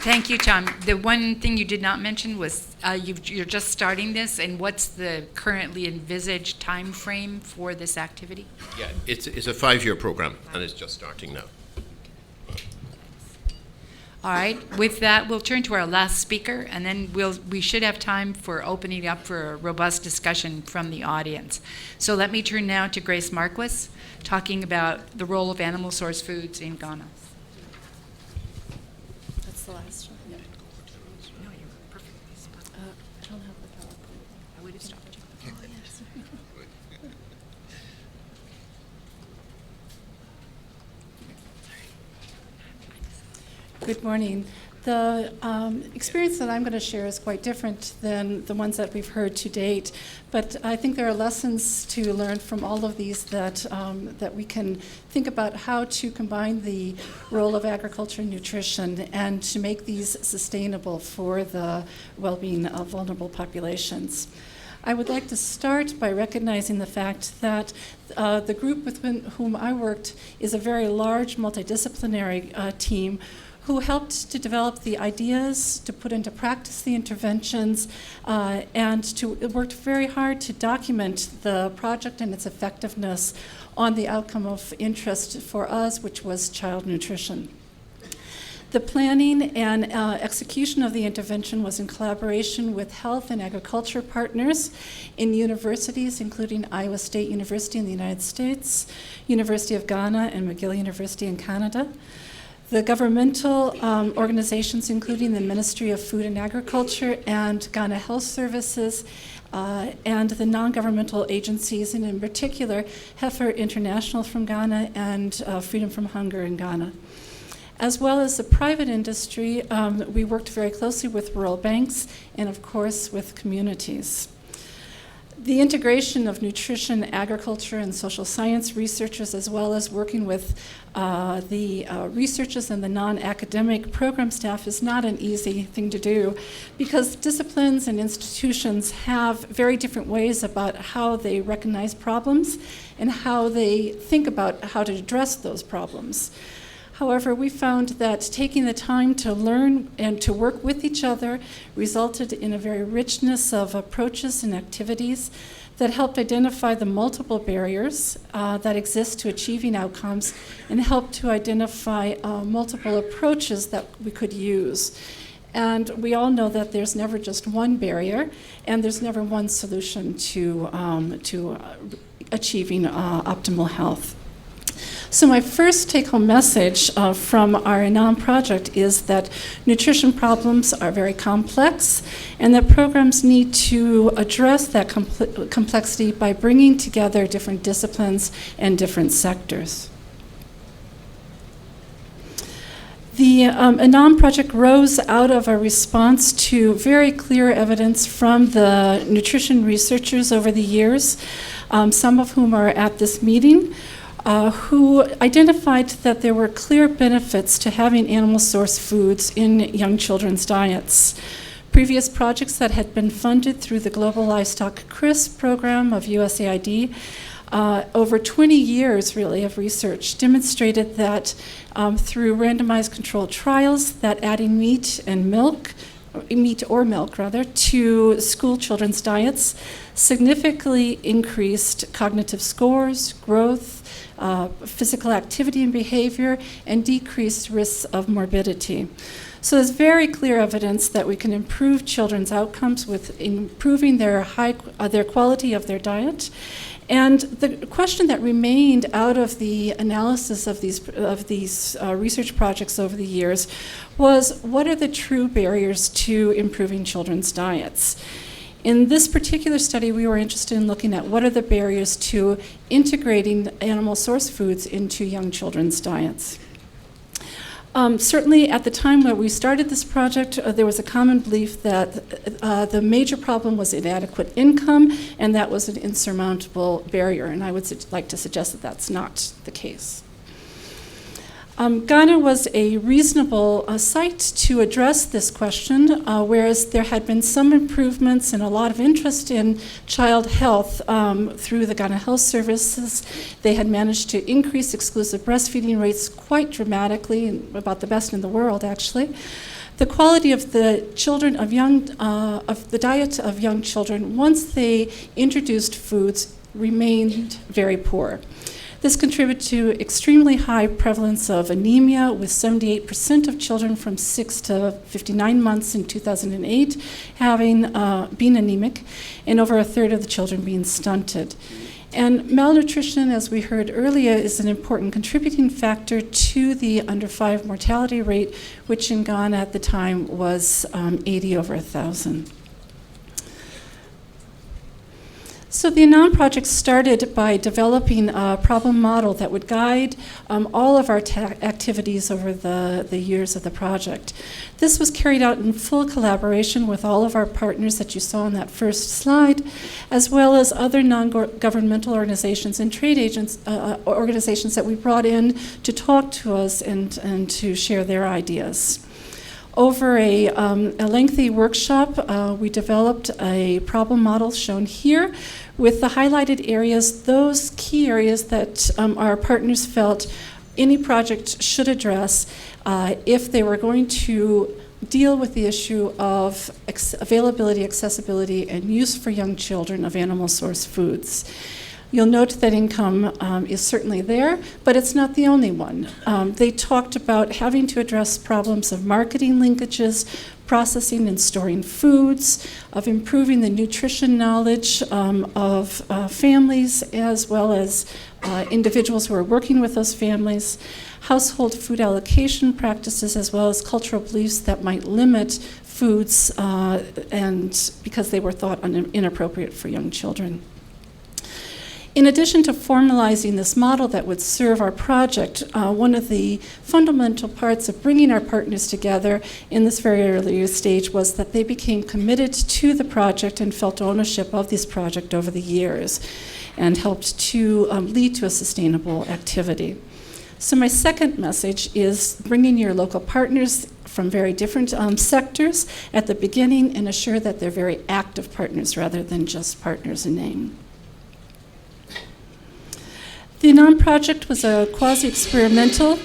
Thank you, Tom. The one thing you did not mention was you're just starting this, and what's the currently envisaged time frame for this activity? Yeah, it's a 5-year program, and it's just starting now. All right. With that, we'll turn to our last speaker, and then we should have time for opening up for a robust discussion from the audience. So let me turn now to Grace Marquis, talking about the role of animal source foods in Ghana. That's the last one. No, you're perfectly supposed to. I don't have the PowerPoint. I would have stopped you. Oh, yes. Good morning. The experience that I'm going to share is quite different than the ones that we've heard to date, but I think there are lessons to learn from all of these that we can think about how to combine the role of agriculture and nutrition and to make these sustainable for the well-being of vulnerable populations. I would like to start by recognizing the fact that the group with whom I worked is a very large multidisciplinary team who helped to develop the ideas, to put into practice the interventions, and worked very hard to document the project and its effectiveness on the outcome of interest for us, which was child nutrition. The planning and execution of the intervention was in collaboration with health and agriculture partners in universities, including Iowa State University in the United States, University of Ghana, and McGill University in Canada. The governmental organizations, including the Ministry of Food and Agriculture and Ghana Health Services, and the non-governmental agencies, and in particular, Heifer International from Ghana and Freedom from Hunger in Ghana. As well as the private industry, we worked very closely with rural banks and, of course, with communities. The integration of nutrition, agriculture, and social science researchers, as well as working with the researchers and the non-academic program staff, is not an easy thing to do because disciplines and institutions have very different ways about how they recognize problems and how they think about how to address those problems. However, we found that taking the time to learn and to work with each other resulted in a very richness of approaches and activities that helped identify the multiple barriers that exist to achieving outcomes and helped to identify multiple approaches that we could use. And we all know that there's never just one barrier and there's never one solution to achieving optimal health. So my first take-home message from our Anon Project is that nutrition problems are very complex and that programs need to address that complexity by bringing together different disciplines and different sectors. The Anon Project rose out of a response to very clear evidence from the nutrition researchers over the years, some of whom are at this meeting, who identified that there were clear benefits to having animal source foods in young children's diets. Previous projects that had been funded through the Global Livestock CRISP program of USAID, over 20 years really of research, demonstrated that through randomized controlled trials that adding meat or milk to school children's diets significantly increased cognitive scores, growth, physical activity and behavior, and decreased risks of morbidity. So there's very clear evidence that we can improve children's outcomes with improving their quality of their diet. And the question that remained out of the analysis of these research projects over the years was, what are the true barriers to improving children's diets? In this particular study, we were interested in looking at what are the barriers to integrating animal source foods into young children's diets. Certainly at the time when we started this project, there was a common belief that the major problem was inadequate income, and that was an insurmountable barrier, and I would like to suggest that that's not the case. Ghana was a reasonable site to address this question, whereas there had been some improvements and a lot of interest in child health through the Ghana Health Services. They had managed to increase exclusive breastfeeding rates quite dramatically, and about the best in the world, actually. the quality of the children of the diet of young children once they introduced foods remained very poor. This contributed to extremely high prevalence of anemia, with 78% of children from 6 to 59 months in 2008 having been anemic, and over a third of the children being stunted. And malnutrition, as we heard earlier, is an important contributing factor to the under 5 mortality rate, which in Ghana at the time was 80 over 1,000. So the Anon Project started by developing a problem model that would guide all of our activities over the years of the project. This was carried out in full collaboration with all of our partners that you saw on that first slide, as well as other non-governmental organizations and trade agents, organizations that we brought in to talk to us and to share their ideas. Over a lengthy workshop, we developed a problem model shown here with the highlighted areas, those key areas that our partners felt any project should address if they were going to deal with the issue of availability, accessibility, and use for young children of animal source foods. You'll note that income is certainly there, but it's not the only one. They talked about having to address problems of marketing linkages, processing and storing foods, of improving the nutrition knowledge of families, as well as individuals who are working with those families, household food allocation practices, as well as cultural beliefs that might limit foods and because they were thought inappropriate for young children. In addition to formalizing this model that would serve our project, one of the fundamental parts of bringing our partners together in this very early stage was that they became committed to the project and felt ownership of this project over the years and helped to lead to a sustainable activity. So my second message is bringing your local partners from very different sectors at the beginning and assure that they're very active partners rather than just partners in name. The Anon Project was a quasi-experimental,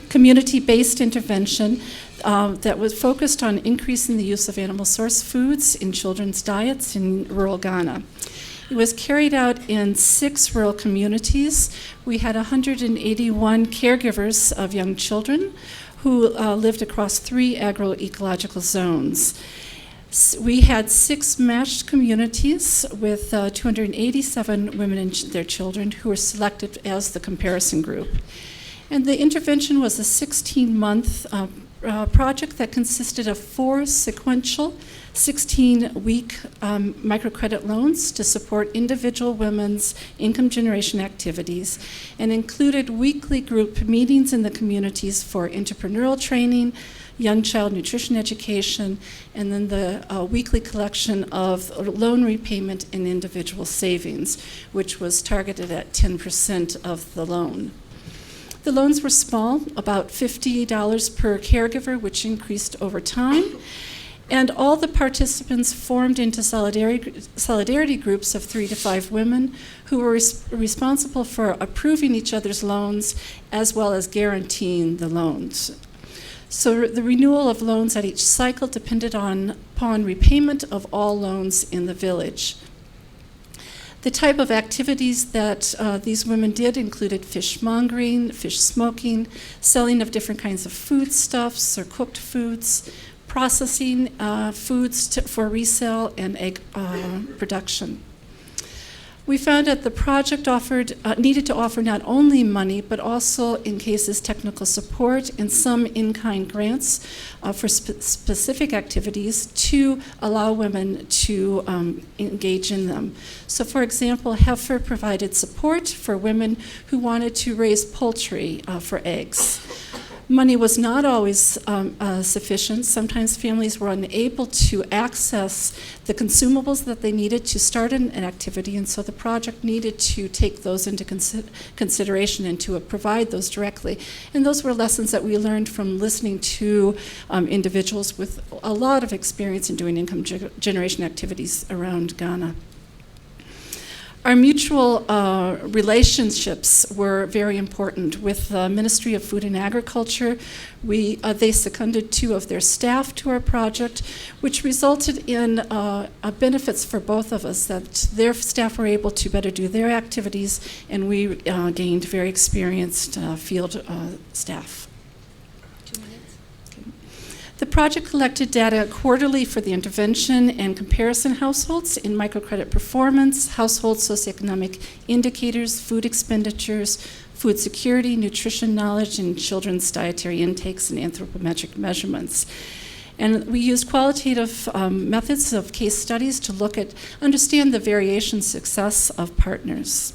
community-based intervention that was focused on increasing the use of animal source foods in children's diets in rural Ghana. It was carried out in 6 rural communities. We had 181 caregivers of young children who lived across 3 agroecological zones. We had 6 matched communities with 287 women and their children who were selected as the comparison group. And the intervention was a 16-month project that consisted of 4 sequential 16-week microcredit loans to support individual women's income generation activities and included weekly group meetings in the communities for entrepreneurial training, young child nutrition education, and then the weekly collection of loan repayment and individual savings, which was targeted at 10% of the loan. The loans were small, about $50 per caregiver, which increased over time. And all the participants formed into solidarity groups of 3 to 5 women who were responsible for approving each other's loans as well as guaranteeing the loans. So the renewal of loans at each cycle depended upon repayment of all loans in the village. The type of activities that these women did included fishmongering, fish smoking, selling of different kinds of foodstuffs or cooked foods, processing foods for resale, and egg production. We found that the project needed to offer not only money, but also, in cases, technical support and some in-kind grants for specific activities to allow women to engage in them. So, for example, Heifer provided support for women who wanted to raise poultry for eggs. Money was not always sufficient. Sometimes families were unable to access the consumables that they needed to start an activity, and so the project needed to take those into consideration and to provide those directly. And those were lessons that we learned from listening to individuals with a lot of experience in doing income generation activities around Ghana. Our mutual relationships were very important. With the Ministry of Food and Agriculture, they seconded 2 of their staff to our project, which resulted in benefits for both of us, that their staff were able to better do their activities, and we gained very experienced field staff. 2 minutes. The project collected data quarterly for the intervention and comparison households in microcredit performance, household socioeconomic indicators, food expenditures, food security, nutrition knowledge, and children's dietary intakes and anthropometric measurements. And we used qualitative methods of case studies to understand the variation success of partners.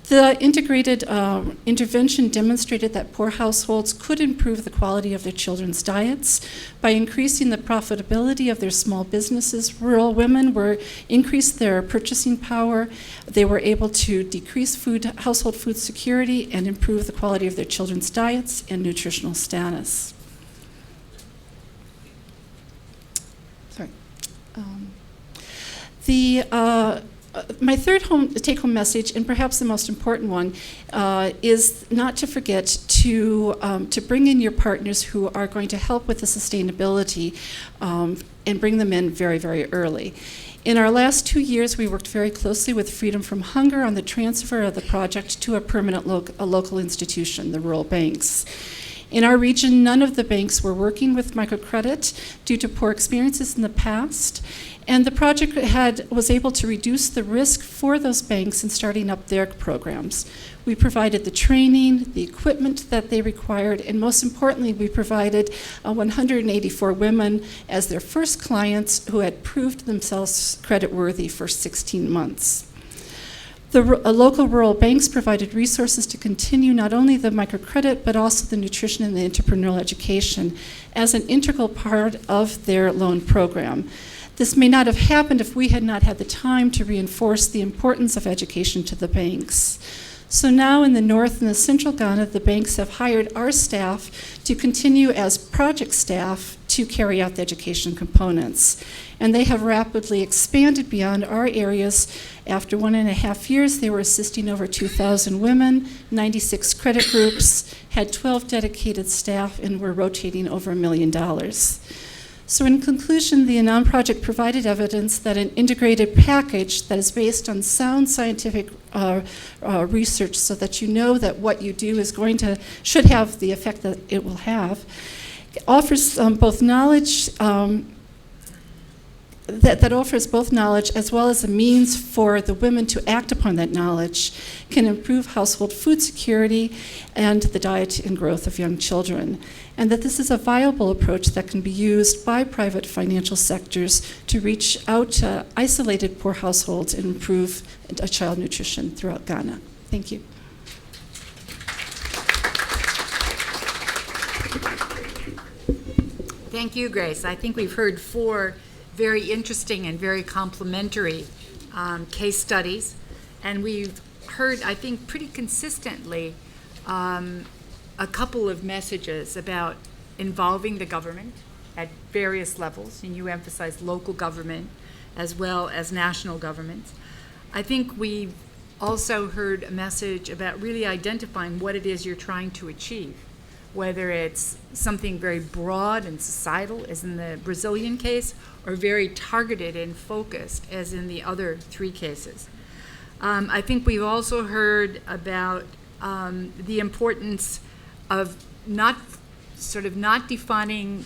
The integrated intervention demonstrated that poor households could improve the quality of their children's diets by increasing the profitability of their small businesses. Rural women increased their purchasing power. They were able to decrease household food security and improve the quality of their children's diets and nutritional status. My third take-home message, and perhaps the most important one, is not to forget to bring in your partners who are going to help with the sustainability and bring them in very, very early. In our last 2 years, we worked very closely with Freedom from Hunger on the transfer of the project to a permanent local institution, the rural banks. In our region, none of the banks were working with microcredit due to poor experiences in the past, and the project was able to reduce the risk for those banks in starting up their programs. We provided the training, the equipment that they required, and most importantly, we provided 184 women as their first clients who had proved themselves creditworthy for 16 months. The local rural banks provided resources to continue not only the microcredit, but also the nutrition and the entrepreneurial education as an integral part of their loan program. This may not have happened if we had not had the time to reinforce the importance of education to the banks. So now in the north and the central Ghana, the banks have hired our staff to continue as project staff to carry out the education components. And they have rapidly expanded beyond our areas. After 1.5 years, they were assisting over 2,000 women, 96 credit groups, had 12 dedicated staff, and were rotating over $1 million. So in conclusion, the Anon Project provided evidence that an integrated package that is based on sound scientific research, so that you know that what you do should have the effect that it will have, offers both knowledge, that offers both knowledge as well as a means for the women to act upon that knowledge, can improve household food security and the diet and growth of young children. And that this is a viable approach that can be used by private financial sectors to reach out to isolated poor households and improve child nutrition throughout Ghana. Thank you. Thank you, Grace. I think we've heard 4 very interesting and very complementary case studies, and we've heard, I think, pretty consistently a couple of messages about involving the government at various levels, and you emphasize local government as well as national governments. I think we've also heard a message about really identifying what it is you're trying to achieve, whether it's something very broad and societal, as in the Brazilian case, or very targeted and focused, as in the other 3 cases. I think we've also heard about the importance of not defining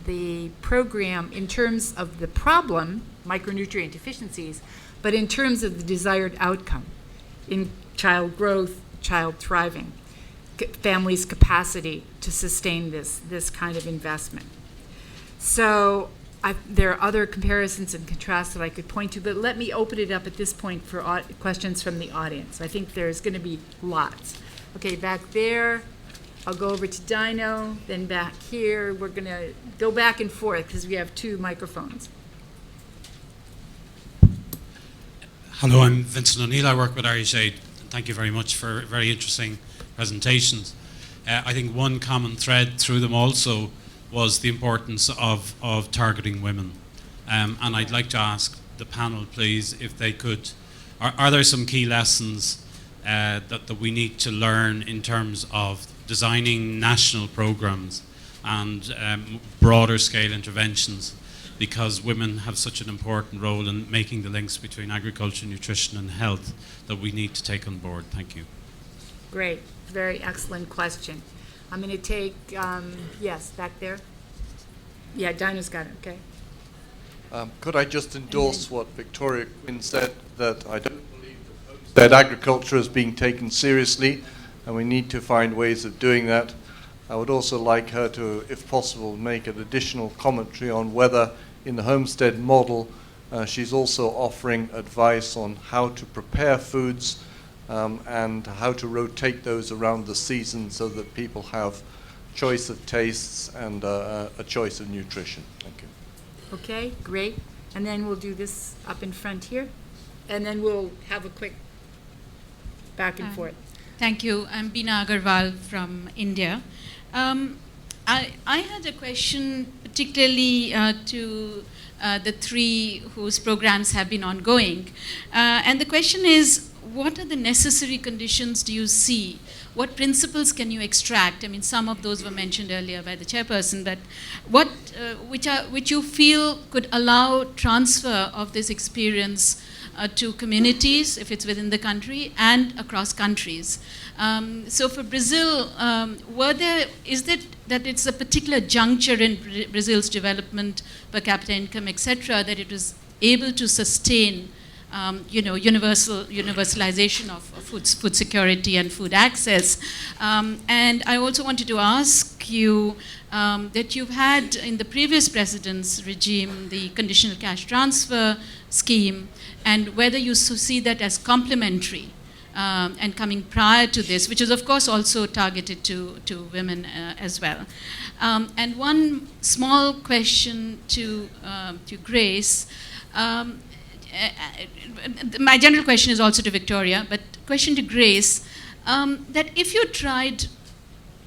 the program in terms of the problem, micronutrient deficiencies, but in terms of the desired outcome in child growth, child thriving, families' capacity to sustain this kind of investment. So there are other comparisons and contrasts that I could point to, but let me open it up at this point for questions from the audience. I think there's going to be lots. Okay, back there. I'll go over to Dino, then back here. We're going to go back and forth because we have 2 microphones. Hello, I'm Vincent O'Neill. I work with Irish Aid. Thank you very much for very interesting presentations. I think one common thread through them also was the importance of targeting women. And I'd like to ask the panel, please, if they could are there some key lessons that we need to learn in terms of designing national programs and broader scale interventions, because women have such an important role in making the links between agriculture, nutrition and health that we need to take on board? Thank you. Great, very excellent question. I'm going to take, yes, back there. Yeah, Dinah's got it, okay. Could I just endorse what Victoria Quinn said, that I don't believe that agriculture is being taken seriously, and we need to find ways of doing that. I would also like her to, if possible, make an additional commentary on whether in the homestead model she's also offering advice on how to prepare foods and how to rotate those around the season so that people have choice of tastes and a choice of nutrition. Thank you. Okay, great. And then we'll do this up in front here, and then we'll have a quick back and forth. Thank you. I'm Beena Agarwal from India. I had a question particularly to the three whose programs have been ongoing. And the question is, what are the necessary conditions do you see? What principles can you extract? I mean, some of those were mentioned earlier by the chairperson, but which you feel could allow transfer of this experience to communities, if it's within the country, and across countries? So for Brazil, is it that it's a particular juncture in Brazil's development, per capita income, etc., that it was able to sustain universalization of food security and food access? And I also wanted to ask you that you've had in the previous president's regime the conditional cash transfer scheme, and whether you see that as complementary and coming prior to this, which is of course also targeted to women as well. And one small question to Grace. My general question is also to Victoria, but question to Grace, that if you tried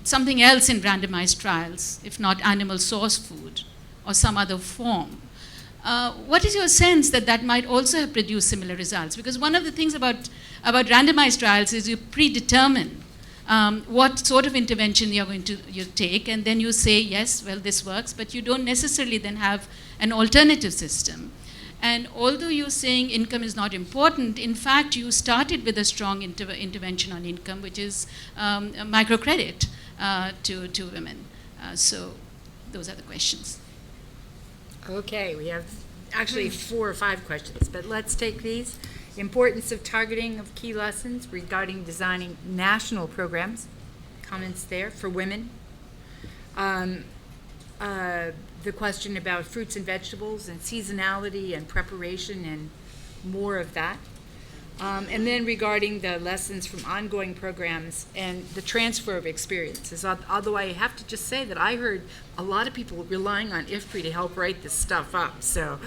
something else in randomized trials, if not animal source food or some other form, what is your sense that might also have produced similar results? Because one of the things about randomized trials is you predetermine what sort of intervention you're going to take, and then you say, yes, well, this works, but you don't necessarily then have an alternative system. And although you're saying income is not important, in fact, you started with a strong intervention on income, which is microcredit to women. So those are the questions. Okay, we have actually 4 or 5 questions, but let's take these. Importance of targeting of key lessons regarding designing national programs. Comments there for women. The question about fruits and vegetables and seasonality and preparation and more of that. And then regarding the lessons from ongoing programs and the transfer of experiences. Although I have to just say that I heard a lot of people relying on IFPRI to help write this stuff up. So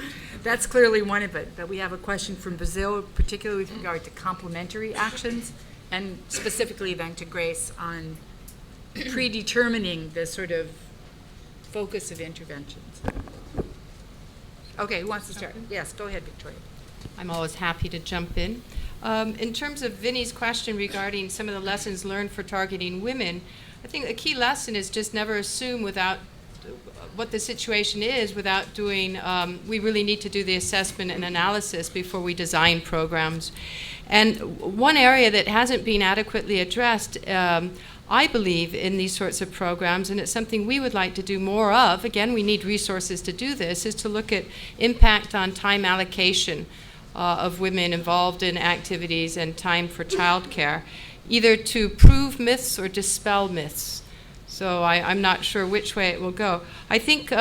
that's clearly one of it. But we have a question from Brazil, particularly with regard to complementary actions, and specifically then to Grace on predetermining the sort of focus of interventions. Okay, who wants to start? Yes, go ahead, Victoria. I'm always happy to jump in. In terms of Vinny's question regarding some of the lessons learned for targeting women, I think a key lesson is just never assume without what the situation is without doing, we really need to do the assessment and analysis before we design programs. And one area that hasn't been adequately addressed, I believe, in these sorts of programs, and it's something we would like to do more of, again, we need resources to do this, is to look at impact on time allocation of women involved in activities and time for childcare, either to prove myths or dispel myths. So I'm not sure which way it will go. I think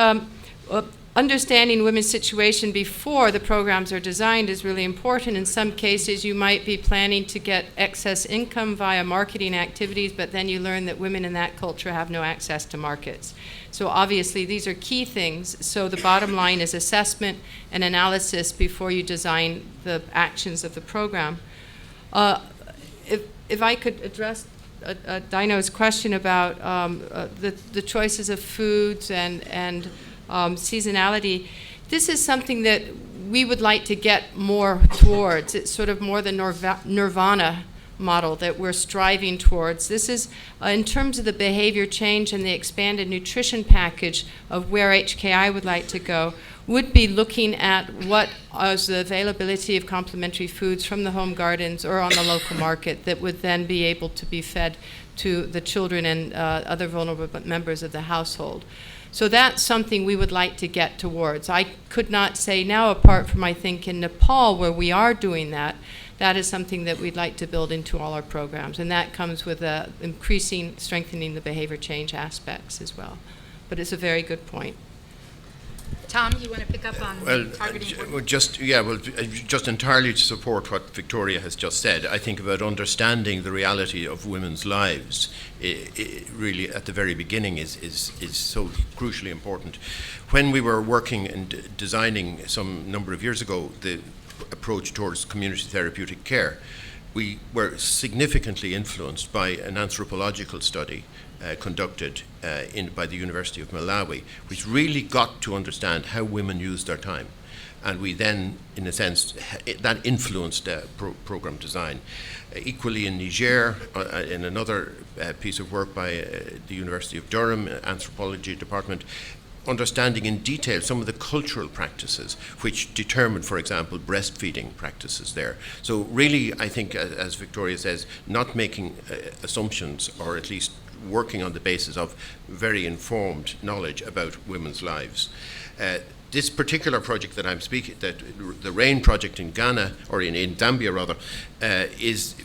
understanding women's situation before the programs are designed is really important. In some cases, you might be planning to get excess income via marketing activities, but then you learn that women in that culture have no access to markets. So obviously, these are key things. So the bottom line is assessment and analysis before you design the actions of the program. If I could address Dino's question about the choices of foods and seasonality, this is something that we would like to get more towards. It's sort of more the nirvana model that we're striving towards. This is, in terms of the behavior change and the expanded nutrition package of where HKI would like to go, would be looking at what is the availability of complementary foods from the home gardens or on the local market that would then be able to be fed to the children and other vulnerable members of the household. So that's something we would like to get towards. I could not say now, apart from I think in Nepal where we are doing that, that is something that we'd like to build into all our programs. And that comes with strengthening the behavior change aspects as well. But it's a very good point. Tom, you want to pick up on targeting women? Just entirely to support what Victoria has just said. I think about understanding the reality of women's lives, really at the very beginning is so crucially important. When we were working and designing some number of years ago the approach towards community therapeutic care, we were significantly influenced by an anthropological study conducted by the University of Malawi, which really got to understand how women use their time. And we then, in a sense, that influenced program design. Equally in Niger, in another piece of work by the University of Durham, anthropology department, understanding in detail some of the cultural practices which determine, for example, breastfeeding practices there. So really, I think, as Victoria says, not making assumptions, or at least working on the basis of very informed knowledge about women's lives. This particular project that I'm speaking, that the RAIN project in Ghana, or in Zambia rather,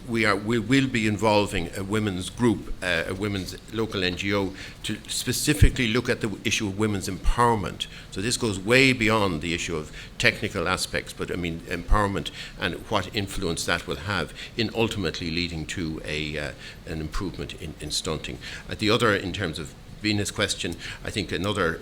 we will be involving a women's group, a women's local NGO, to specifically look at the issue of women's empowerment. So this goes way beyond the issue of technical aspects, but I mean empowerment and what influence that will have in ultimately leading to an improvement in stunting. The other, in terms of Venus' question, I think another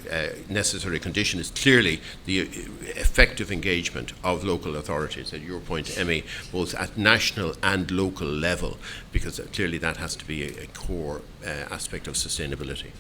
necessary condition is clearly the effective engagement of local authorities, at your point, Emmy, both at national and local level, because clearly that has to be a core aspect of sustainability.